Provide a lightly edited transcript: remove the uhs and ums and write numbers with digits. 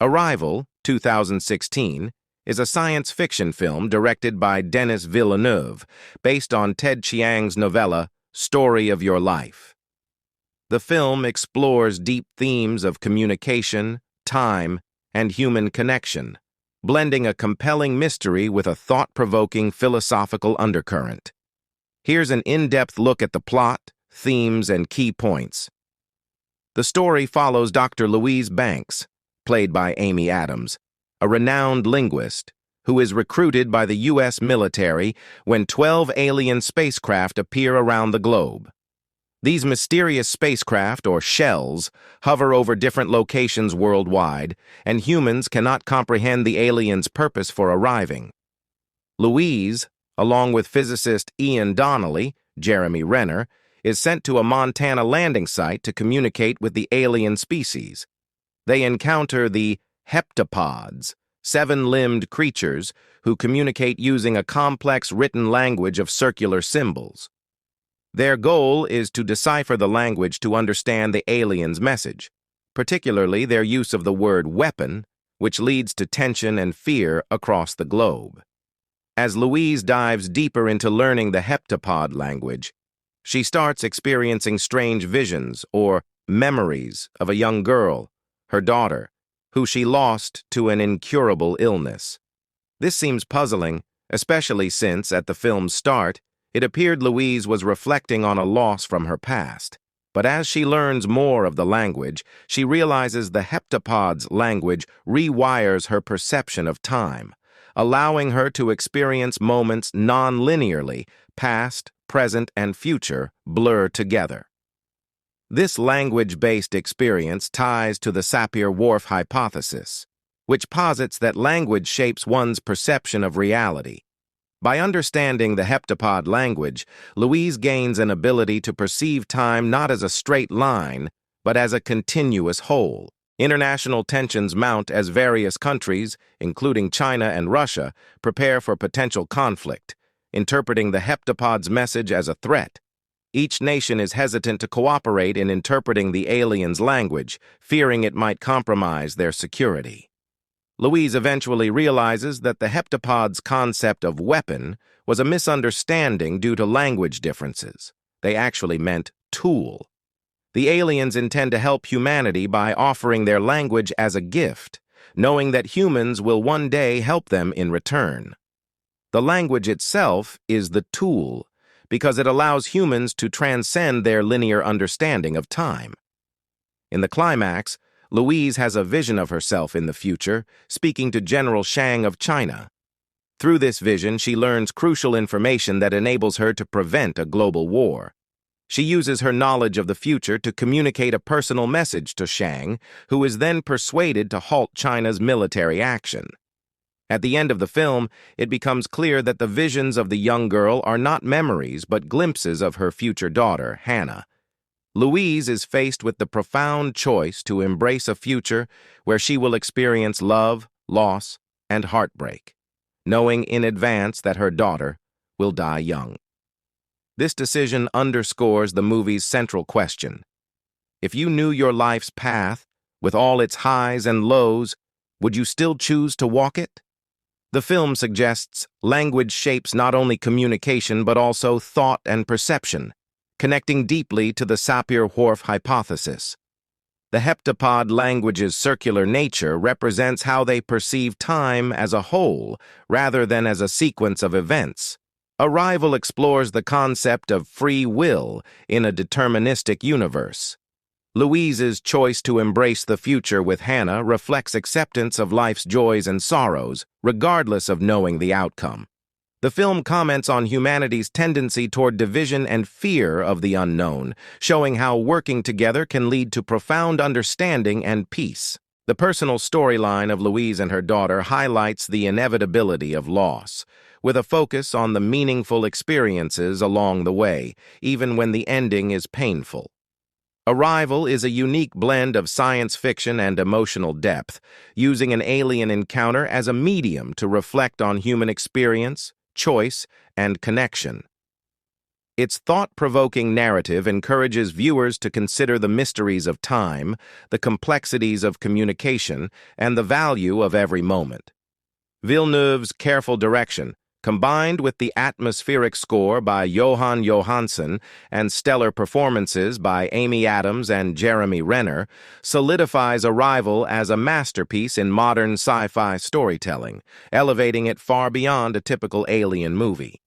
Arrival, 2016, is a science fiction film directed by Denis Villeneuve, based on Ted Chiang's novella, Story of Your Life. The film explores deep themes of communication, time, and human connection, blending a compelling mystery with a thought-provoking philosophical undercurrent. Here's an in-depth look at the plot, themes, and key points. The story follows Dr. Louise Banks, played by Amy Adams, a renowned linguist who is recruited by the U.S. military when 12 alien spacecraft appear around the globe. These mysterious spacecraft, or shells, hover over different locations worldwide, and humans cannot comprehend the aliens' purpose for arriving. Louise, along with physicist Ian Donnelly, Jeremy Renner, is sent to a Montana landing site to communicate with the alien species. They encounter the heptapods, seven-limbed creatures who communicate using a complex written language of circular symbols. Their goal is to decipher the language to understand the aliens' message, particularly their use of the word weapon, which leads to tension and fear across the globe. As Louise dives deeper into learning the heptapod language, she starts experiencing strange visions or memories of a young girl, her daughter, who she lost to an incurable illness. This seems puzzling, especially since, at the film's start, it appeared Louise was reflecting on a loss from her past. But as she learns more of the language, she realizes the heptapod's language rewires her perception of time, allowing her to experience moments non-linearly, past, present, and future blur together. This language-based experience ties to the Sapir-Whorf hypothesis, which posits that language shapes one's perception of reality. By understanding the heptapod language, Louise gains an ability to perceive time not as a straight line, but as a continuous whole. International tensions mount as various countries, including China and Russia, prepare for potential conflict, interpreting the heptapod's message as a threat. Each nation is hesitant to cooperate in interpreting the aliens' language, fearing it might compromise their security. Louise eventually realizes that the heptapod's concept of weapon was a misunderstanding due to language differences. They actually meant tool. The aliens intend to help humanity by offering their language as a gift, knowing that humans will one day help them in return. The language itself is the tool, because it allows humans to transcend their linear understanding of time. In the climax, Louise has a vision of herself in the future, speaking to General Shang of China. Through this vision, she learns crucial information that enables her to prevent a global war. She uses her knowledge of the future to communicate a personal message to Shang, who is then persuaded to halt China's military action. At the end of the film, it becomes clear that the visions of the young girl are not memories but glimpses of her future daughter, Hannah. Louise is faced with the profound choice to embrace a future where she will experience love, loss, and heartbreak, knowing in advance that her daughter will die young. This decision underscores the movie's central question. If you knew your life's path, with all its highs and lows, would you still choose to walk it? The film suggests language shapes not only communication but also thought and perception, connecting deeply to the Sapir-Whorf hypothesis. The heptapod language's circular nature represents how they perceive time as a whole rather than as a sequence of events. Arrival explores the concept of free will in a deterministic universe. Louise's choice to embrace the future with Hannah reflects acceptance of life's joys and sorrows, regardless of knowing the outcome. The film comments on humanity's tendency toward division and fear of the unknown, showing how working together can lead to profound understanding and peace. The personal storyline of Louise and her daughter highlights the inevitability of loss, with a focus on the meaningful experiences along the way, even when the ending is painful. Arrival is a unique blend of science fiction and emotional depth, using an alien encounter as a medium to reflect on human experience, choice, and connection. Its thought-provoking narrative encourages viewers to consider the mysteries of time, the complexities of communication, and the value of every moment. Villeneuve's careful direction, combined with the atmospheric score by Johan Johansson and stellar performances by Amy Adams and Jeremy Renner, solidifies Arrival as a masterpiece in modern sci-fi storytelling, elevating it far beyond a typical alien movie.